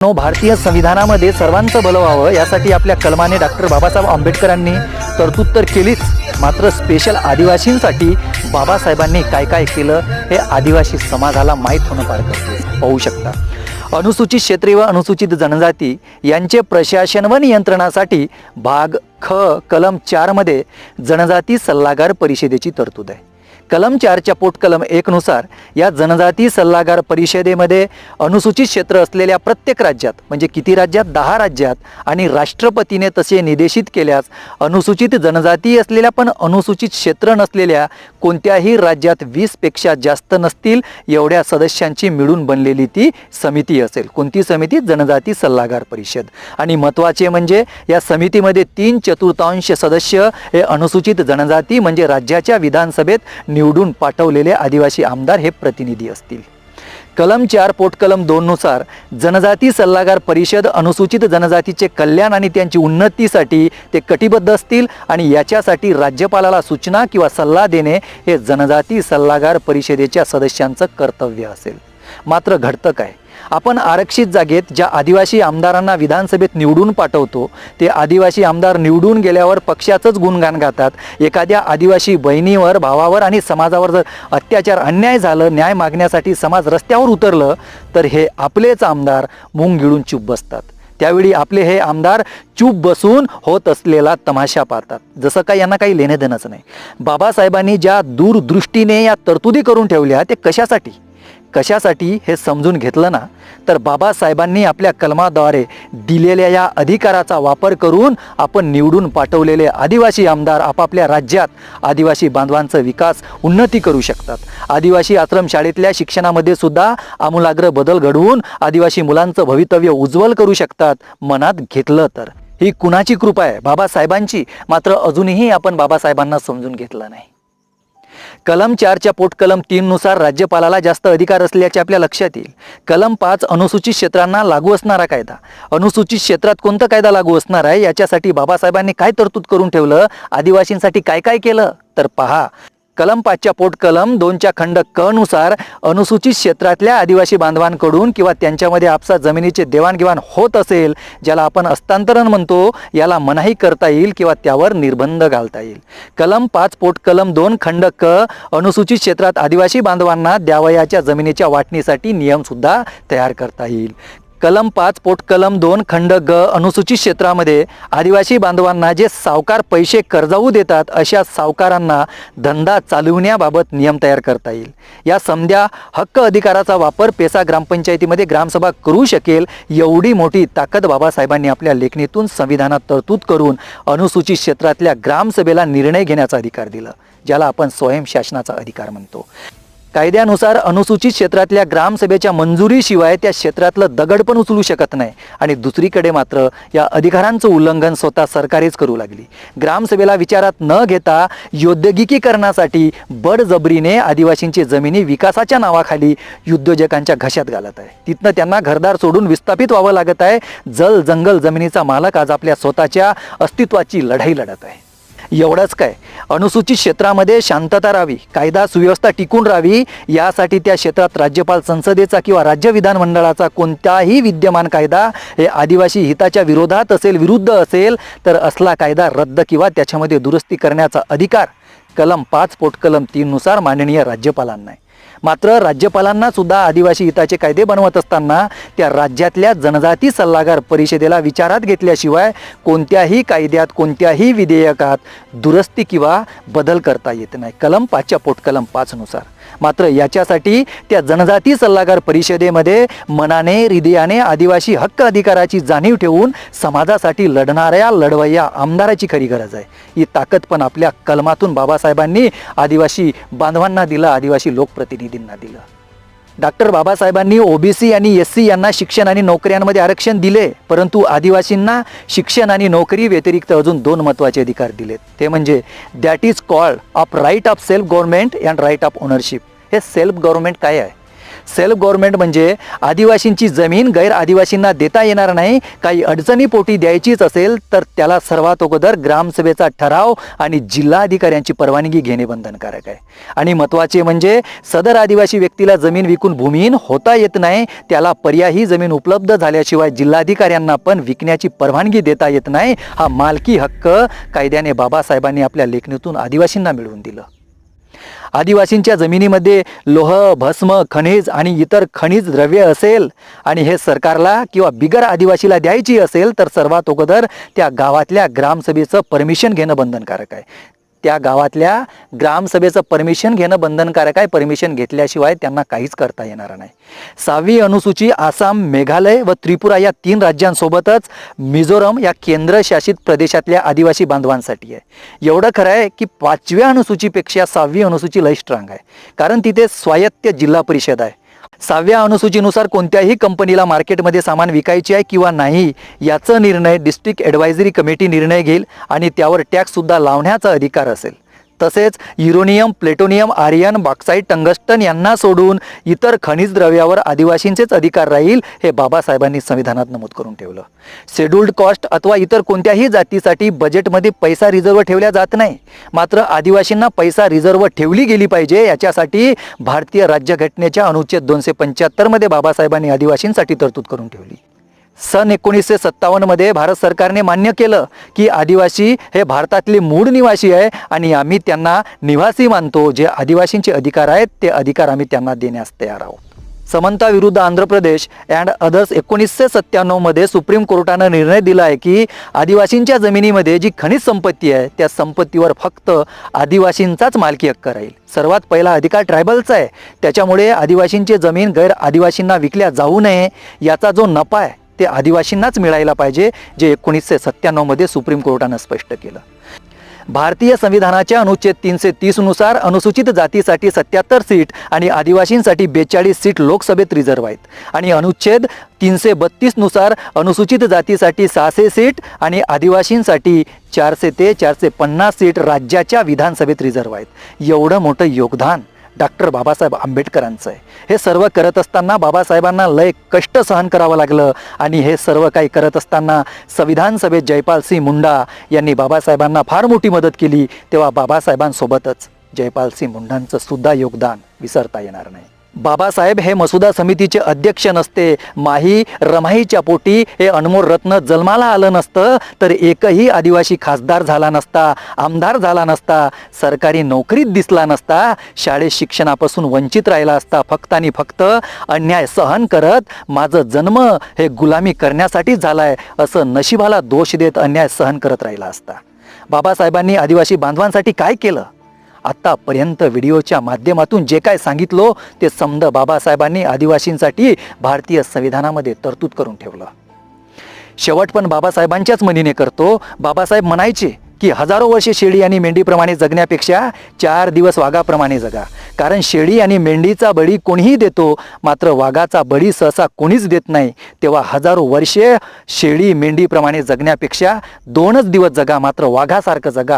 भारतीय संविधानामध्ये सर्वांचं भलं व्हावं यासाठी आपल्या कलमाने डॉक्टर बाबासाहेब आंबेडकरांनी तरतूद तर केलीच, मात्र स्पेशल आदिवासींसाठी बाबासाहेबांनी काय काय केलं हे आदिवासी समाजाला माहीत होणं फार गरजेचं आहे. पाहू शकता, अनुसूचित क्षेत्रीय व अनुसूचित जनजाती यांचे प्रशासन व नियंत्रणासाठी भाग ख कलम 4 मध्ये जनजाती सल्लागार परिषदेची तरतूद आहे. कलम 4च्या पोटकलम 1 नुसार या जनजाती सल्लागार परिषदेमध्ये अनुसूचित क्षेत्र असलेल्या प्रत्येक राज्यात, म्हणजे किती राज्यात, 10 राज्यात, आणि राष्ट्रपतीने तसे निर्देशित केल्यास अनुसूचित जनजाती असलेल्या पण अनुसूचित क्षेत्र नसलेल्या कोणत्याही राज्यात 20 पेक्षा जास्त नसतील एवढ्या सदस्यांची मिळून बनलेली ती समिती असेल. कोणती समिती? जनजाती सल्लागार परिषद. आणि महत्त्वाचे म्हणजे या समितीमध्ये 3/4 सदस्य हे अनुसूचित जनजाती म्हणजे राज्याच्या विधानसभेत निवडून पाठवलेले आदिवासी आमदार हे प्रतिनिधी असतील. कलम 4 पोटकलम 2 नुसार जनजाती सल्लागार परिषद अनुसूचित जनजातीचे कल्याण आणि त्यांची उन्नतीसाठी ते कटिबद्ध असतील आणि याच्यासाठी राज्यपालाला सूचना किंवा सल्ला देणे हे जनजाती सल्लागार परिषदेच्या सदस्यांचं कर्तव्य असेल. मात्र घडतं काय? आपण आरक्षित जागेत ज्या आदिवासी आमदारांना विधानसभेत निवडून पाठवतो ते आदिवासी आमदार निवडून गेल्यावर पक्षाचंच गुणगान गातात. एखाद्या आदिवासी बहिणीवर, भावावर आणि समाजावर जर अत्याचार, अन्याय झालं, न्याय मागण्यासाठी समाज रस्त्यावर उतरलं तर हे आपलेच आमदार मुंग गिळून चूप बसतात. त्यावेळी आपले हे आमदार चूप बसून होत असलेला तमाशा पाहतात, जसं काय यांना काही लेणं देणंच नाही. बाबासाहेबांनी ज्या दूरदृष्टीने या तरतुदी करून ठेवल्या ते कशासाठी हे समजून घेतलं ना, तर बाबासाहेबांनी आपल्या कलमाद्वारे दिलेल्या या अधिकाराचा वापर करून आपण निवडून पाठवलेले आदिवासी आमदार आपापल्या राज्यात आदिवासी बांधवांचा विकास, उन्नती करू शकतात. आदिवासी आश्रमशाळेतल्या शिक्षणामध्ये सुद्धा आमूलाग्र बदल घडवून आदिवासी मुलांचं भवितव्य उज्ज्वल करू शकतात, मनात घेतलं तर. ही कुणाची कृपा आहे? बाबासाहेबांची. मात्र अजूनही आपण बाबासाहेबांना समजून घेतलं नाही. कलम 4च्या पोटकलम 3 नुसार राज्यपालाला जास्त अधिकार असल्याचे आपल्या लक्षात येईल. कलम 5 अनुसूचित क्षेत्रांना लागू असणारा कायदा. अनुसूचित क्षेत्रात कोणता कायदा लागू असणार आहे याच्यासाठी बाबासाहेबांनी काय तरतूद करून ठेवलं, आदिवासींसाठी काय काय केलं तर पहा. कलम 5च्या पोटकलम 2च्या खंड क नुसार अनुसूचित क्षेत्रातल्या आदिवासी बांधवांकडून किंवा त्यांच्यामध्ये आपसात जमिनीचे देवाणघेवाण होत असेल, ज्याला आपण हस्तांतरण म्हणतो, याला मनाई करता येईल किंवा त्यावर निर्बंध घालता येईल. कलम 5 पोटकलम 2 खंड क अनुसूचित क्षेत्रात आदिवासी बांधवांना द्यावयाच्या जमिनीच्या वाटणीसाठी नियम सुद्धा तयार करता येईल. कलम 5 पोटकलम 2 खंड ग अनुसूचित क्षेत्रामध्ये आदिवासी बांधवांना जे सावकार पैसे कर्जाऊ देतात अशा सावकारांना धंदा चालविण्याबाबत नियम तयार करता येईल. या समध्या हक्क अधिकाराचा वापर पेसा ग्रामपंचायतीमध्ये ग्रामसभा करू शकेल एवढी मोठी ताकद बाबासाहेबांनी आपल्या लेखणीतून संविधानात तरतूद करून अनुसूचित क्षेत्रातल्या ग्रामसभेला निर्णय घेण्याचा अधिकार दिला, ज्याला आपण स्वयंशासनाचा अधिकार म्हणतो. कायद्यानुसार अनुसूचित क्षेत्रातल्या ग्रामसभेच्या मंजुरीशिवाय त्या क्षेत्रातलं दगड पण उचलू शकत नाही. आणि दुसरीकडे मात्र या अधिकारांचं उल्लंघन स्वतः सरकारेच करू लागली. ग्रामसभेला विचारात न घेता औद्योगिकीकरणासाठी बळजबरीने आदिवासींची जमिनी विकासाच्या नावाखाली उद्योजकांच्या घशात घालत आहे. तिथनं त्यांना घरदार सोडून विस्थापित व्हावं लागत आहे. जल जंगल जमिनीचा मालक आज आपल्या स्वतःच्या अस्तित्वाची लढाई लढत आहे. एवढंच काय, अनुसूचित क्षेत्रामध्ये शांतता राहावी, कायदा सुव्यवस्था टिकून राहावी यासाठी त्या क्षेत्रात राज्यपाल संसदेचा किंवा राज्य विधानमंडळाचा कोणताही विद्यमान कायदा हे आदिवासी हिताच्या विरोधात असेल, विरुद्ध असेल तर असला कायदा रद्द किंवा त्याच्यामध्ये दुरुस्ती करण्याचा अधिकार कलम 5 पोटकलम 3 नुसार माननीय राज्यपालांना आहे. मात्र राज्यपालांना सुद्धा आदिवासी हिताचे कायदे बनवत असताना त्या राज्यातल्या जनजाती सल्लागार परिषदेला विचारात घेतल्याशिवाय कोणत्याही कायद्यात, कोणत्याही विधेयकात दुरुस्ती किंवा बदल करता येत नाही, कलम 5च्या पोटकलम 5 नुसार. मात्र याच्यासाठी त्या जनजाती सल्लागार परिषदेमध्ये मनाने, हृदयाने आदिवासी हक्क अधिकाराची जाणीव ठेवून समाजासाठी लढणाऱ्या लढवय्या आमदाराची खरी गरज आहे. ही ताकद पण आपल्या कलमातून बाबासाहेबांनी आदिवासी बांधवांना दिलं, आदिवासी लोकप्रतिनिधींना दिलं. डॉक्टर बाबासाहेबांनी ओबीसी आणि एससी यांना शिक्षण आणि नोकऱ्यांमध्ये आरक्षण दिले, परंतु आदिवासींना शिक्षण आणि नोकरी व्यतिरिक्त अजून 2 महत्त्वाचे अधिकार दिलेत. ते म्हणजे that is called of right of self government and right of ownership. हे सेल्फ गव्हर्नमेंट काय आहे? सेल्फ गव्हर्नमेंट म्हणजे आदिवासींची जमीन गैर आदिवासींना देता येणार नाही, काही अडचणीपोटी द्यायचीच असेल तर त्याला सर्वात अगोदर ग्रामसभेचा ठराव आणि जिल्हाधिकाऱ्यांची परवानगी घेणे बंधनकारक आहे. आणि महत्त्वाचे म्हणजे सदर आदिवासी व्यक्तीला जमीन विकून भूमिहीन होता येत नाही, त्याला पर्यायी जमीन उपलब्ध झाल्याशिवाय जिल्हाधिकाऱ्यांना पण विकण्याची परवानगी देता येत नाही. हा मालकी हक्क कायद्याने बाबासाहेबांनी आपल्या लेखणीतून आदिवासींना मिळवून दिलं. आदिवासींच्या जमिनीमध्ये लोह, भस्म, खनिज आणि इतर खनिज द्रव्य असेल आणि हे सरकारला किंवा बिगर आदिवासीला द्यायची असेल तर सर्वात अगोदर त्या गावातल्या ग्रामसभेचं परमिशन घेणं बंधनकारक आहे. त्या गावातल्या ग्रामसभेचं परमिशन घेणं बंधनकारक आहे. परमिशन घेतल्याशिवाय त्यांना काहीच करता येणार नाही. 6वी अनुसूची आसाम, मेघालय व त्रिपुरा या 3 राज्यांसोबतच मिझोरम या केंद्रशासित प्रदेशातल्या आदिवासी बांधवांसाठी आहे. एवढं खरं आहे की 5व्या अनुसूचीपेक्षा 6वी अनुसूची लई स्ट्रॉंग आहे, कारण तिथे स्वायत्त जिल्हा परिषद आहे. 6व्या अनुसूचीनुसार कोणत्याही कंपनीला मार्केटमध्ये सामान विकायचे आहे किंवा नाही याचा निर्णय डिस्ट्रिक्ट ॲडवायझरी कमिटी निर्णय घेईल आणि त्यावर टॅक्ससुद्धा लावण्याचा अधिकार असेल. तसेच युरेनियम, प्लेटोनियम, आर्यन, बॉक्साईट, टंगस्टन यांना सोडून इतर खनिज द्रव्यावर आदिवासींचेच अधिकार राहील, हे बाबासाहेबांनी संविधानात नमूद करून ठेवलं. शेड्यूल्ड कास्ट अथवा इतर कोणत्याही जातीसाठी बजेटमध्ये पैसा रिझर्व्ह ठेवला जात नाही, मात्र आदिवासींना पैसा रिझर्व्ह ठेवली गेली पाहिजे याच्यासाठी भारतीय राज्यघटनेच्या अनुच्छेद 275 मध्ये बाबासाहेबांनी आदिवासींसाठी तरतूद करून ठेवली. सन 1957 भारत सरकारने मान्य केलं की आदिवासी हे भारतातले मूळ निवासी आहे आणि आम्ही त्यांना निवासी मानतो. जे आदिवासींचे अधिकार आहेत ते अधिकार आम्ही त्यांना देण्यास तयार आहोत. समंता विरुद्ध Andhra Pradesh and others 1997 supreme कोर्टानं निर्णय दिला आहे की आदिवासींच्या जमिनीमध्ये जी खनिज संपत्ती आहे त्या संपत्तीवर फक्त आदिवासींचाच मालकी हक्क राहील. सर्वात पहिला अधिकार ट्रायबलचा आहे. त्याच्यामुळे आदिवासींची जमीन गैर आदिवासींना विकल्या जाऊ नये याचा जो नफा आहे ते आदिवासींनाच मिळायला पाहिजे, जे 1997 सुप्रीम कोर्टानं स्पष्ट केलं. भारतीय संविधानाच्या अनुच्छेद 330 नुसार अनुसूचित जातीसाठी 77 सीट आणि आदिवासींसाठी 42 सीट लोकसभेत रिझर्व्ह आहेत. आणि अनुच्छेद 332 नुसार अनुसूचित जातीसाठी 600 सीट आणि आदिवासींसाठी 400 ते 450 सीट राज्याच्या विधानसभेत रिझर्व्ह आहेत. एवढं मोठं योगदान डॉक्टर बाबासाहेब आंबेडकरांचं आहे. हे सर्व करत असताना बाबासाहेबांना लय कष्ट सहन करावं लागलं आणि हे सर्व काही करत असताना संविधान सभेत जयपाल सिंह मुंडा यांनी बाबासाहेबांना फार मोठी मदत केली. तेव्हा बाबासाहेबांसोबतच जयपाल सिंह मुंडांचं सुद्धा योगदान विसरता येणार नाही. बाबासाहेब हे मसुदा समितीचे अध्यक्ष नसते, माही रमाईच्या पोटी हे अनमोल रत्न जन्माला आलं नसतं तर एकही आदिवासी खासदार झाला नसता, आमदार झाला नसता, सरकारी नोकरीत दिसला नसता, शाळेत शिक्षणापासून वंचित राहिला असता. फक्त आणि फक्त अन्याय सहन करत माझं जन्म हे गुलामी करण्यासाठीच झालाय असं नशिबाला दोष देत अन्याय सहन करत राहिला असता. बाबासाहेबांनी आदिवासी बांधवांसाठी काय केलं? आत्तापर्यंत व्हिडिओच्या माध्यमातून जे काय सांगितलो ते समद बाबासाहेबांनी आदिवासींसाठी भारतीय संविधानामध्ये तरतूद करून ठेवलं. शेवट पण बाबासाहेबांच्याच मनीने करतो. बाबासाहेब म्हणायचे की हजारो वर्षे शेळी आणि मेंढीप्रमाणे जगण्यापेक्षा 4 दिवस वाघाप्रमाणे जगा. कारण शेळी आणि मेंढीचा बळी कोणीही देतो, मात्र वाघाचा बळी सहसा कोणीच देत नाही. तेव्हा हजारो वर्षे शेळी मेंढीप्रमाणे जगण्यापेक्षा 2च दिवस जगा, मात्र वाघासारखं जगा.